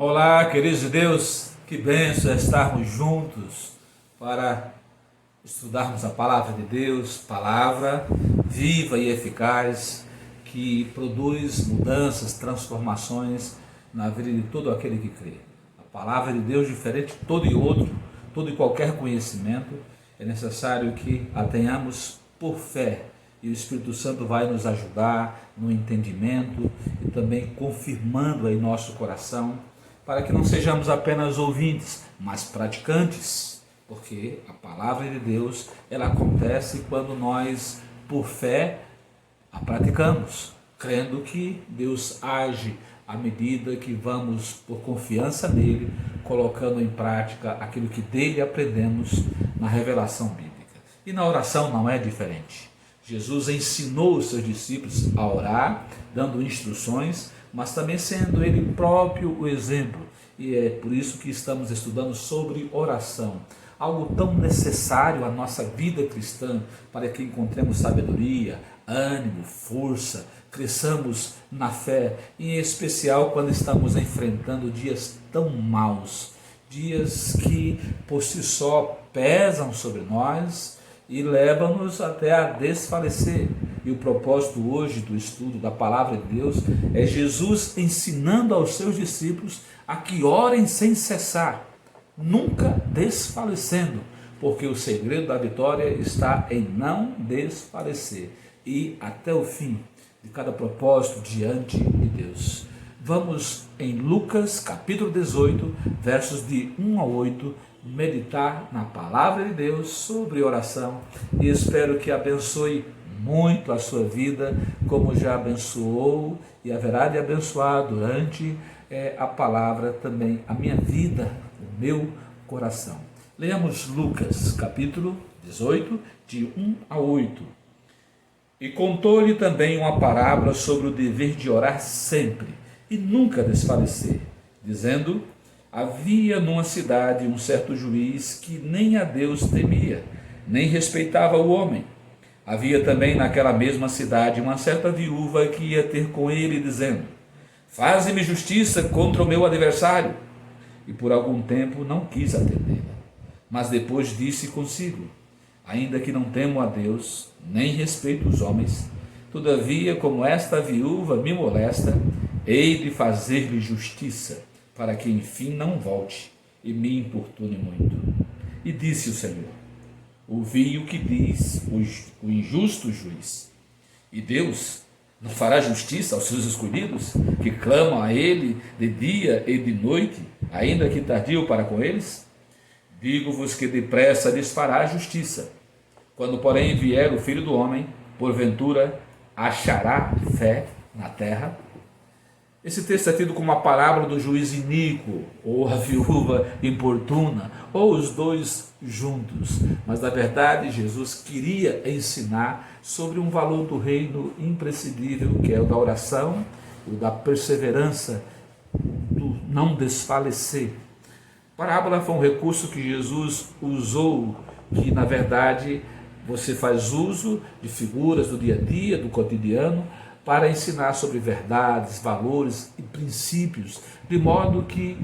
Olá, queridos de Deus, que bênção é estarmos juntos para estudarmos a palavra de Deus, palavra viva e eficaz, que produz mudanças, transformações na vida de todo aquele que crê. A palavra de Deus, diferente de todo e qualquer conhecimento, é necessário que a tenhamos por fé. E o Espírito Santo vai nos ajudar no entendimento e também confirmando em nosso coração, para que não sejamos apenas ouvintes, mas praticantes, porque a palavra de Deus, ela acontece quando nós, por fé, a praticamos, crendo que Deus age à medida que vamos, por confiança nele, colocando em prática aquilo que dele aprendemos na revelação bíblica. E na oração não é diferente. Jesus ensinou os seus discípulos a orar, dando instruções, mas também sendo ele próprio o exemplo. E é por isso que estamos estudando sobre oração, algo tão necessário à nossa vida cristã, para que encontremos sabedoria, ânimo, força, cresçamos na fé, em especial quando estamos enfrentando dias tão maus, dias que por si só pesam sobre nós e levam-nos até a desfalecer. E o propósito hoje do estudo da palavra de Deus é Jesus ensinando aos seus discípulos a que orem sem cessar, nunca desfalecendo, porque o segredo da vitória está em não desfalecer e até o fim de cada propósito diante de Deus. Vamos em Lucas capítulo 18, versos de 1 a 8, meditar na palavra de Deus sobre oração, e espero que abençoe muito a sua vida, como já abençoou e haverá de abençoar durante a palavra também a minha vida, o meu coração. Leamos Lucas capítulo 18, de 1 a 8. E contou-lhe também uma parábola sobre o dever de orar sempre e nunca desfalecer, dizendo: havia numa cidade um certo juiz que nem a Deus temia, nem respeitava o homem. Havia também naquela mesma cidade uma certa viúva que ia ter com ele, dizendo: faze-me justiça contra o meu adversário. E por algum tempo não quis atendê-la. Mas depois disse consigo: ainda que não temo a Deus, nem respeito os homens, todavia, como esta viúva me molesta, hei de fazer-lhe justiça, para que enfim não volte e me importune muito. E disse o Senhor: ouvi o que diz o injusto juiz. E Deus não fará justiça aos seus escolhidos, que clamam a ele de dia e de noite, ainda que tardio para com eles? Digo-vos que depressa lhes fará justiça. Quando, porém, vier o Filho do Homem, porventura achará fé na terra? Esse texto é tido como uma parábola do juiz iníquo, ou a viúva importuna, ou os dois juntos. Mas, na verdade, Jesus queria ensinar sobre um valor do reino imprescindível, que é o da oração, o da perseverança, do não desfalecer. A parábola foi um recurso que Jesus usou, que, na verdade, você faz uso de figuras do dia a dia, do cotidiano, para ensinar sobre verdades, valores e princípios, de modo que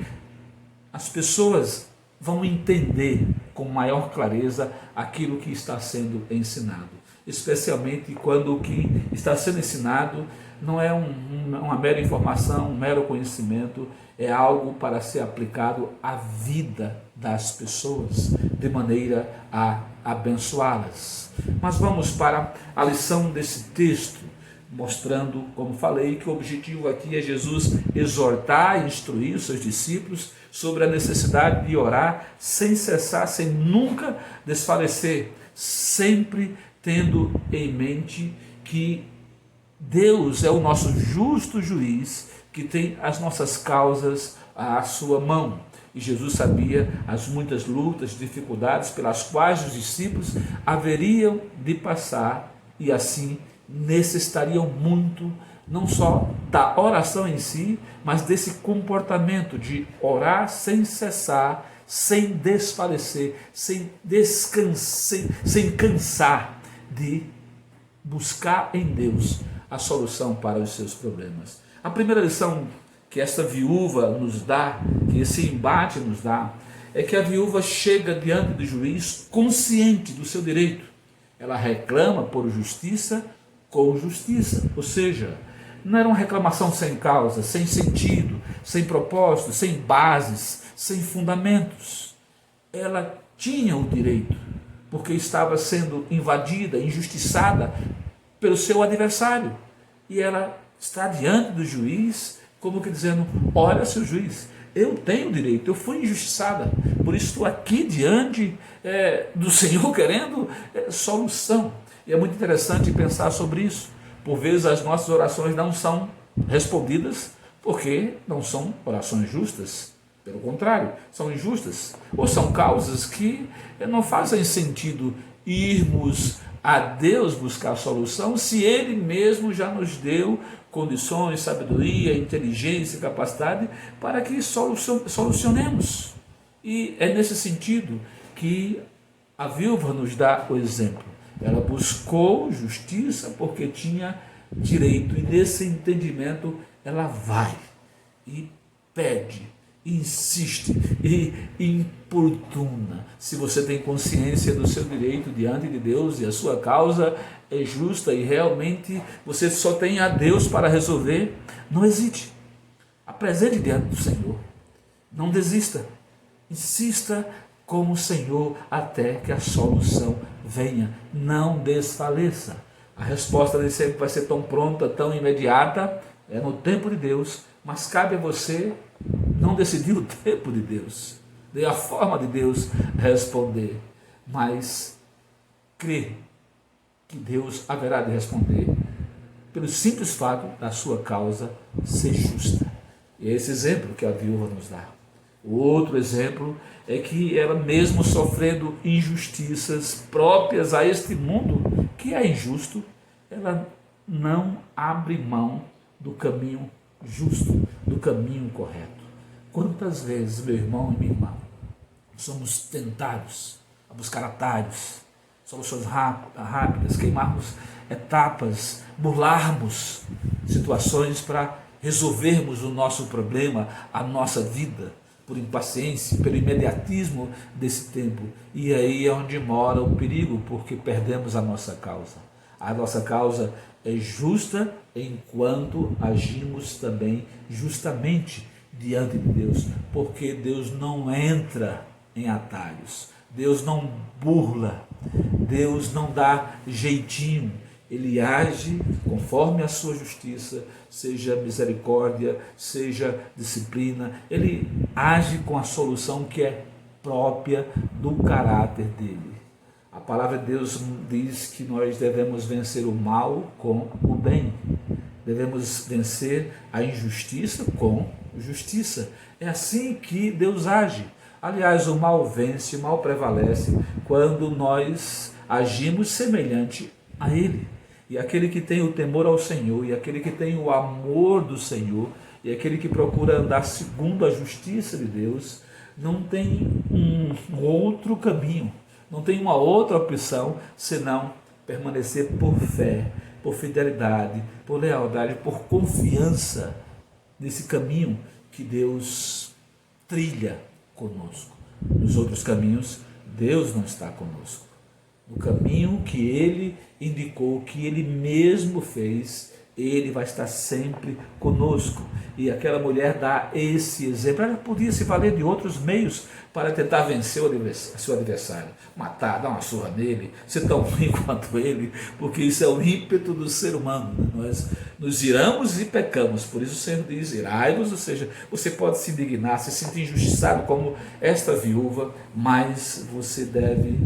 as pessoas vão entender com maior clareza aquilo que está sendo ensinado, especialmente quando o que está sendo ensinado não é uma mera informação, um mero conhecimento, é algo para ser aplicado à vida das pessoas, de maneira a abençoá-las. Mas vamos para a lição desse texto, mostrando, como falei, que o objetivo aqui é Jesus exortar e instruir os seus discípulos sobre a necessidade de orar sem cessar, sem nunca desfalecer, sempre tendo em mente que Deus é o nosso justo juiz, que tem as nossas causas à sua mão. E Jesus sabia as muitas lutas, dificuldades pelas quais os discípulos haveriam de passar, e assim necessitariam muito, não só da oração em si, mas desse comportamento de orar sem cessar, sem desfalecer, sem descansar, sem cansar de buscar em Deus a solução para os seus problemas. A primeira lição que esta viúva nos dá, que esse embate nos dá, é que a viúva chega diante do juiz consciente do seu direito. Ela reclama por justiça com justiça, ou seja, não era uma reclamação sem causa, sem sentido, sem propósito, sem bases, sem fundamentos. Ela tinha o direito, porque estava sendo invadida, injustiçada pelo seu adversário. E ela está diante do juiz, como que dizendo: olha, seu juiz, eu tenho direito, eu fui injustiçada, por isso estou aqui diante do Senhor querendo solução. E é muito interessante pensar sobre isso. Por vezes as nossas orações não são respondidas porque não são orações justas. Pelo contrário, são injustas. Ou são causas que não fazem sentido irmos a Deus buscar a solução se Ele mesmo já nos deu condições, sabedoria, inteligência, capacidade para que solucionemos. E é nesse sentido que a viúva nos dá o exemplo. Ela buscou justiça porque tinha direito, e nesse entendimento ela vai e pede, insiste e importuna. Se você tem consciência do seu direito diante de Deus e a sua causa é justa e realmente você só tem a Deus para resolver, não hesite, apresente diante do Senhor, não desista, insista com o Senhor até que a solução venha, não desfaleça. A resposta nem sempre vai ser tão pronta, tão imediata, é no tempo de Deus, mas cabe a você não decidir o tempo de Deus, nem a forma de Deus responder, mas crer que Deus haverá de responder pelo simples fato da sua causa ser justa. E é esse exemplo que a viúva nos dá. O outro exemplo é que ela, mesmo sofrendo injustiças próprias a este mundo que é injusto, ela não abre mão do caminho justo, do caminho correto. Quantas vezes, meu irmão e minha irmã, somos tentados a buscar atalhos, soluções rápidas, queimarmos etapas, burlarmos situações para resolvermos o nosso problema, a nossa vida, por impaciência, pelo imediatismo desse tempo. E aí é onde mora o perigo, porque perdemos a nossa causa. A nossa causa é justa enquanto agimos também justamente diante de Deus, porque Deus não entra em atalhos, Deus não burla, Deus não dá jeitinho, Ele age conforme a sua justiça, seja misericórdia, seja disciplina, Ele age com a solução que é própria do caráter dele. A palavra de Deus diz que nós devemos vencer o mal com o bem, devemos vencer a injustiça com justiça. É assim que Deus age. Aliás, o mal vence, o mal prevalece quando nós agimos semelhante a Ele. E aquele que tem o temor ao Senhor, e aquele que tem o amor do Senhor, e aquele que procura andar segundo a justiça de Deus, não tem um outro caminho, não tem uma outra opção senão permanecer por fé, por fidelidade, por lealdade, por confiança nesse caminho que Deus trilha conosco. Nos outros caminhos, Deus não está conosco. No caminho que Ele indicou, que Ele mesmo fez, Ele vai estar sempre conosco. E aquela mulher dá esse exemplo. Ela podia se valer de outros meios para tentar vencer o seu adversário, matar, dar uma surra nele, ser tão ruim quanto ele, porque isso é o ímpeto do ser humano, né? Nós nos iramos e pecamos, por isso o Senhor diz: irai-vos, ou seja, você pode se indignar, se sentir injustiçado como esta viúva, mas você deve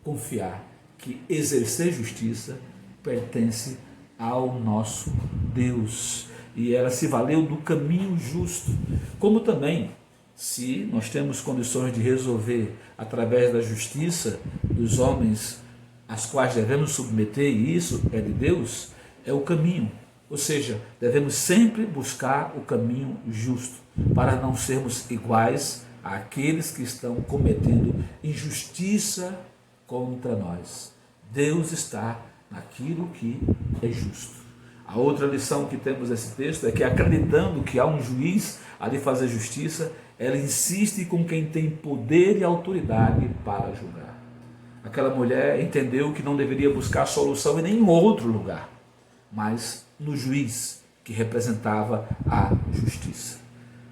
confiar que exercer justiça pertence ao nosso Deus, e ela se valeu do caminho justo, como também, se nós temos condições de resolver através da justiça dos homens às quais devemos submeter, e isso é de Deus, é o caminho, ou seja, devemos sempre buscar o caminho justo, para não sermos iguais àqueles que estão cometendo injustiça contra nós. Deus está naquilo que é justo. A outra lição que temos nesse texto é que, acreditando que há um juiz a lhe fazer justiça, ela insiste com quem tem poder e autoridade para julgar. Aquela mulher entendeu que não deveria buscar solução em nenhum outro lugar, mas no juiz que representava a justiça.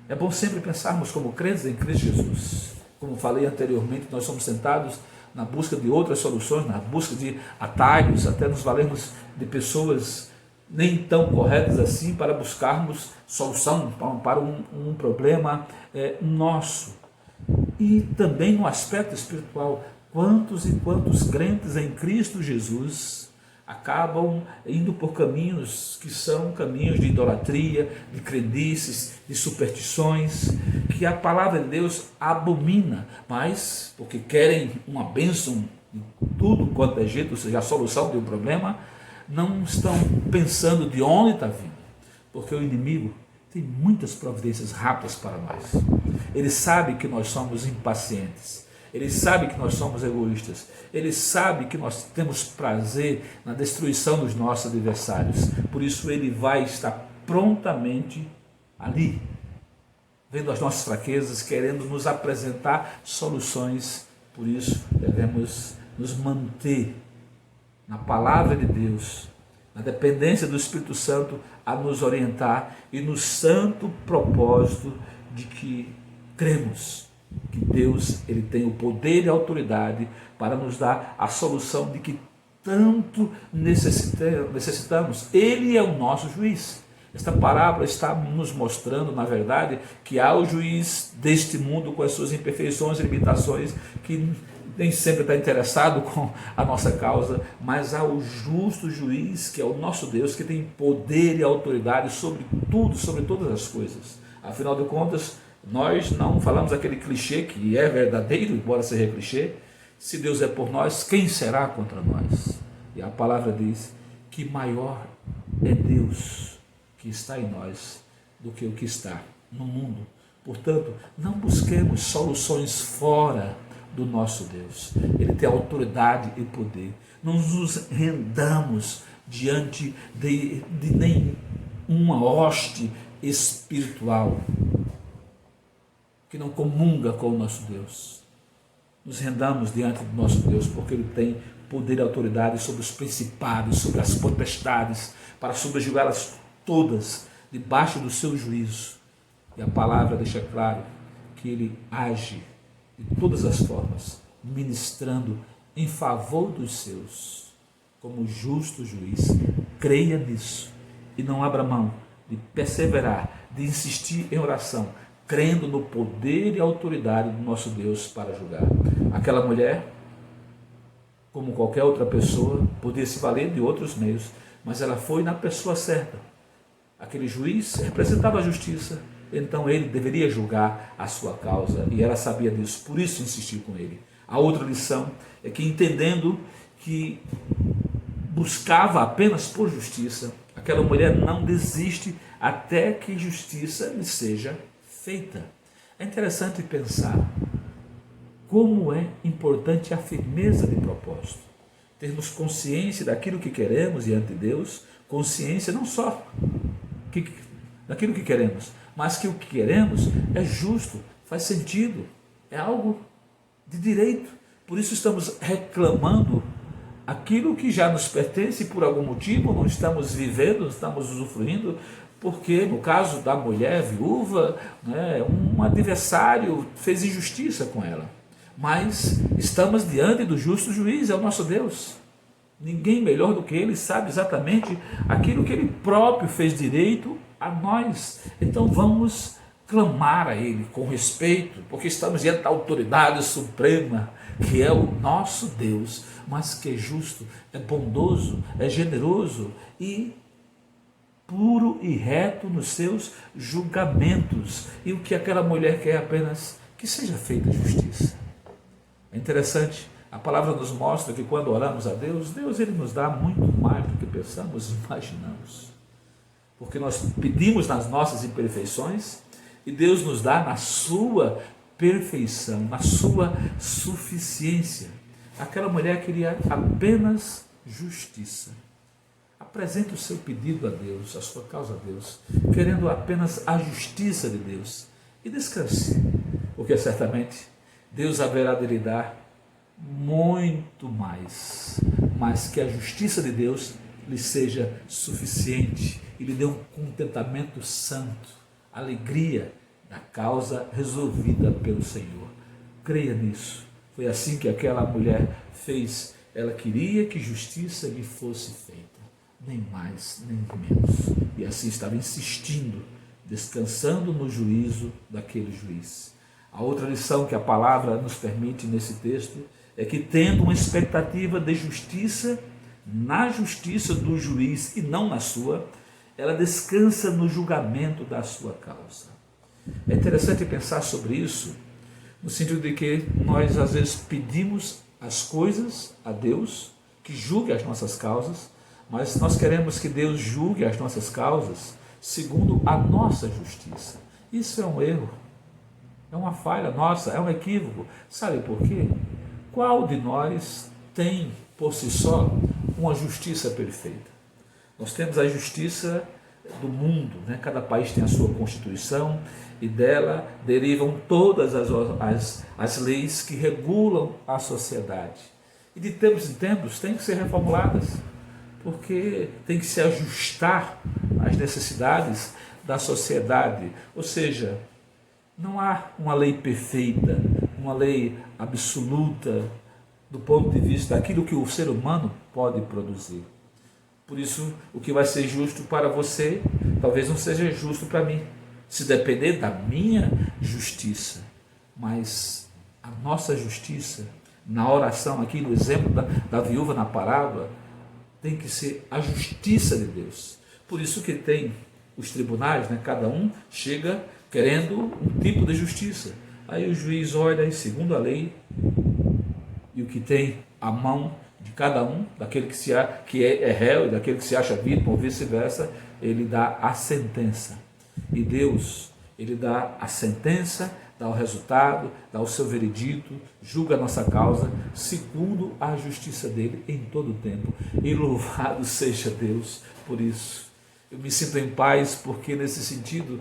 É bom sempre pensarmos como crentes em Cristo Jesus. Como falei anteriormente, nós somos tentados na busca de outras soluções, na busca de atalhos, até nos valermos de pessoas nem tão corretas assim para buscarmos solução para um problema nosso. E também no aspecto espiritual, quantos e quantos crentes em Cristo Jesus acabam indo por caminhos que são caminhos de idolatria, de crendices, de superstições, que a palavra de Deus abomina, mas porque querem uma bênção de tudo quanto é jeito, ou seja, a solução de um problema, não estão pensando de onde está vindo, porque o inimigo tem muitas providências rápidas para nós. Ele sabe que nós somos impacientes, ele sabe que nós somos egoístas, ele sabe que nós temos prazer na destruição dos nossos adversários, por isso ele vai estar prontamente ali, vendo as nossas fraquezas, querendo nos apresentar soluções. Por isso devemos nos manter na palavra de Deus, na dependência do Espírito Santo a nos orientar e no santo propósito de que cremos que Deus ele tem o poder e a autoridade para nos dar a solução de que tanto necessitamos. Ele é o nosso juiz. Esta parábola está nos mostrando, na verdade, que há o juiz deste mundo com as suas imperfeições e limitações, que nem sempre está interessado com a nossa causa, mas há o justo juiz, que é o nosso Deus, que tem poder e autoridade sobre tudo, sobre todas as coisas. Afinal de contas, nós não falamos aquele clichê que é verdadeiro, embora seja clichê: se Deus é por nós, quem será contra nós? E a palavra diz que maior é Deus que está em nós do que o que está no mundo. Portanto, não busquemos soluções fora do nosso Deus. Ele tem autoridade e poder. Não nos rendamos diante de nenhuma hoste espiritual que não comunga com o nosso Deus. Nos rendamos diante do nosso Deus, porque Ele tem poder e autoridade sobre os principados, sobre as potestades, para subjugá-las todas debaixo do seu juízo. E a palavra deixa claro que Ele age de todas as formas, ministrando em favor dos seus, como justo juiz. Creia nisso e não abra mão de perseverar, de insistir em oração, crendo no poder e autoridade do nosso Deus para julgar. Aquela mulher, como qualquer outra pessoa, podia se valer de outros meios, mas ela foi na pessoa certa. Aquele juiz representava a justiça, então ele deveria julgar a sua causa, e ela sabia disso, por isso insistiu com ele. A outra lição é que, entendendo que buscava apenas por justiça, aquela mulher não desiste até que justiça lhe seja feita. É interessante pensar como é importante a firmeza de propósito, termos consciência daquilo que queremos diante de Deus, consciência não só daquilo que queremos, mas que o que queremos é justo, faz sentido, é algo de direito. Por isso estamos reclamando aquilo que já nos pertence e por algum motivo não estamos vivendo, não estamos usufruindo, porque no caso da mulher viúva, um adversário fez injustiça com ela. Mas estamos diante do justo juiz, é o nosso Deus. Ninguém melhor do que Ele sabe exatamente aquilo que Ele próprio fez direito a nós. Então vamos clamar a Ele com respeito, porque estamos diante da autoridade suprema, que é o nosso Deus, mas que é justo, é bondoso, é generoso e puro e reto nos seus julgamentos. E o que aquela mulher quer apenas que seja feita justiça. É interessante, a palavra nos mostra que quando oramos a Deus, Ele nos dá muito mais do que pensamos e imaginamos. Porque nós pedimos nas nossas imperfeições e Deus nos dá na sua perfeição, na sua suficiência. Aquela mulher queria apenas justiça. A Apresente o seu pedido a Deus, a sua causa a Deus, querendo apenas a justiça de Deus. E descanse, porque certamente Deus haverá de lhe dar muito mais, mas que a justiça de Deus lhe seja suficiente e lhe dê um contentamento santo, alegria da causa resolvida pelo Senhor. Creia nisso. Foi assim que aquela mulher fez. Ela queria que justiça lhe fosse feita, nem mais, nem menos. E assim estava insistindo, descansando no juízo daquele juiz. A outra lição que a palavra nos permite nesse texto é que, tendo uma expectativa de justiça, na justiça do juiz e não na sua, ela descansa no julgamento da sua causa. É interessante pensar sobre isso, no sentido de que nós às vezes pedimos as coisas a Deus, que julgue as nossas causas, mas nós queremos que Deus julgue as nossas causas segundo a nossa justiça. Isso é um erro, é uma falha nossa, é um equívoco. Sabe por quê? Qual de nós tem por si só uma justiça perfeita? Nós temos a justiça do mundo, né? Cada país tem a sua constituição e dela derivam todas as leis que regulam a sociedade. E de tempos em tempos têm que ser reformuladas, porque tem que se ajustar às necessidades da sociedade. Ou seja, não há uma lei perfeita, uma lei absoluta do ponto de vista daquilo que o ser humano pode produzir. Por isso, o que vai ser justo para você, talvez não seja justo para mim, se depender da minha justiça. Mas a nossa justiça, na oração aqui, no exemplo da viúva na parábola, tem que ser a justiça de Deus. Por isso que tem os tribunais, né? Cada um chega querendo um tipo de justiça. Aí o juiz olha e, segundo a lei, e o que tem a mão de cada um, daquele que é réu e daquele que se acha vítima, ou vice-versa, ele dá a sentença. E Deus, ele dá a sentença, dá o resultado, dá o seu veredito, julga a nossa causa, segundo a justiça dele em todo o tempo. E louvado seja Deus por isso. Eu me sinto em paz, porque nesse sentido,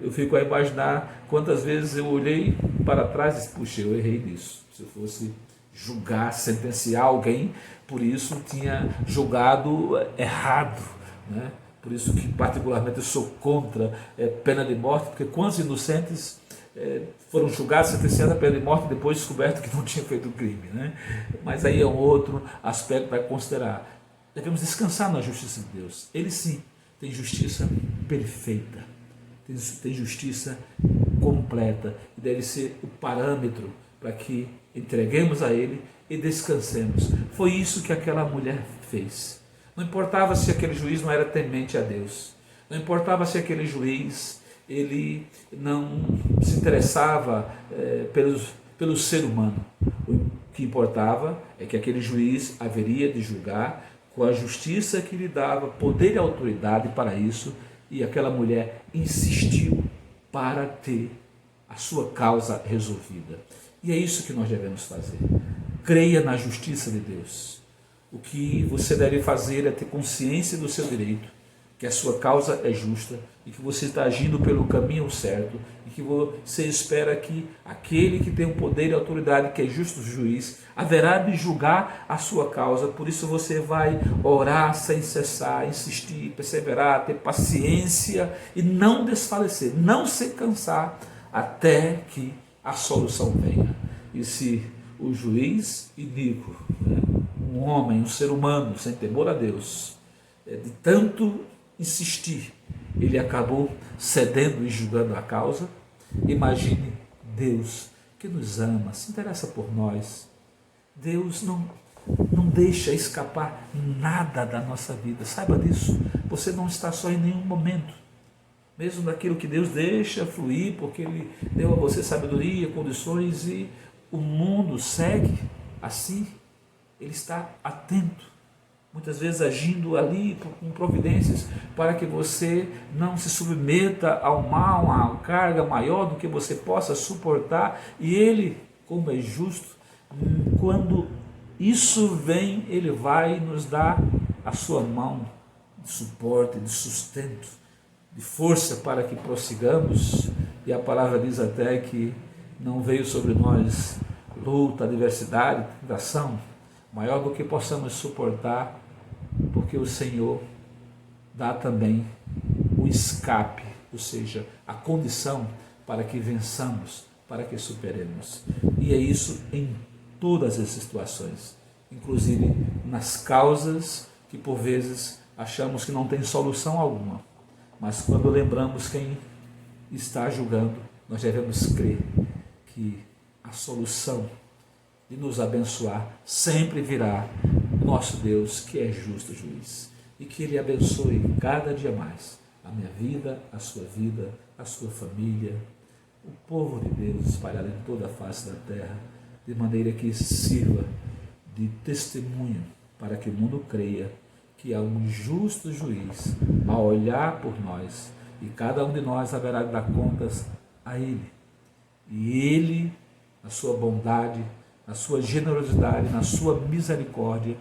eu fico a imaginar quantas vezes eu olhei para trás e disse, puxa, eu errei nisso. Se eu fosse julgar, sentenciar alguém, por isso tinha julgado errado, né? Por isso que particularmente eu sou contra pena de morte, porque quantos inocentes foram julgados, sentenciados a pena de morte e depois descoberto que não tinham feito o crime, né? Mas aí é um outro aspecto para considerar. Devemos descansar na justiça de Deus. Ele sim tem justiça perfeita, tem justiça completa, e deve ser o parâmetro para que entreguemos a Ele e descansemos. Foi isso que aquela mulher fez. Não importava se aquele juiz não era temente a Deus, não importava se aquele juiz ele não se interessava pelo ser humano. O que importava é que aquele juiz haveria de julgar com a justiça que lhe dava poder e autoridade para isso, e aquela mulher insistiu para ter a sua causa resolvida. E é isso que nós devemos fazer. Creia na justiça de Deus. O que você deve fazer é ter consciência do seu direito, que a sua causa é justa e que você está agindo pelo caminho certo e que você espera que aquele que tem o poder e a autoridade, que é justo juiz, haverá de julgar a sua causa. Por isso você vai orar sem cessar, insistir, perseverar, ter paciência e não desfalecer, não se cansar até que a solução venha. E se o juiz iníquo, né, um homem, um ser humano sem temor a Deus, de tanto insistir, ele acabou cedendo e julgando a causa, imagine Deus que nos ama, se interessa por nós. Deus não deixa escapar nada da nossa vida, saiba disso. Você não está só em nenhum momento, mesmo daquilo que Deus deixa fluir, porque Ele deu a você sabedoria, condições, e o mundo segue assim. Ele está atento, muitas vezes agindo ali com providências para que você não se submeta ao mal, a uma carga maior do que você possa suportar. E Ele, como é justo, quando isso vem, Ele vai nos dar a sua mão de suporte, de sustento, de força para que prossigamos. E a palavra diz até que não veio sobre nós luta, adversidade, tentação, maior do que possamos suportar, porque o Senhor dá também o escape, ou seja, a condição para que vençamos, para que superemos. E é isso em todas as situações, inclusive nas causas que por vezes achamos que não tem solução alguma. Mas quando lembramos quem está julgando, nós devemos crer que a solução de nos abençoar sempre virá do nosso Deus, que é justo juiz. E que Ele abençoe cada dia mais a minha vida, a sua família, o povo de Deus espalhado em toda a face da terra, de maneira que sirva de testemunho para que o mundo creia que há um justo juiz a olhar por nós, e cada um de nós haverá de dar contas a Ele. E Ele, na sua bondade, na sua generosidade, na sua misericórdia,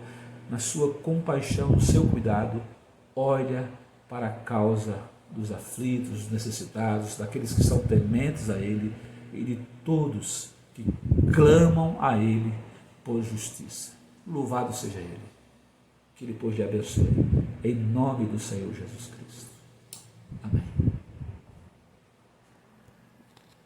na sua compaixão, no seu cuidado, olha para a causa dos aflitos, dos necessitados, daqueles que são tementes a Ele e de todos que clamam a Ele por justiça. Louvado seja Ele. Que Ele, pois, lhe abençoe. Em nome do Senhor Jesus Cristo.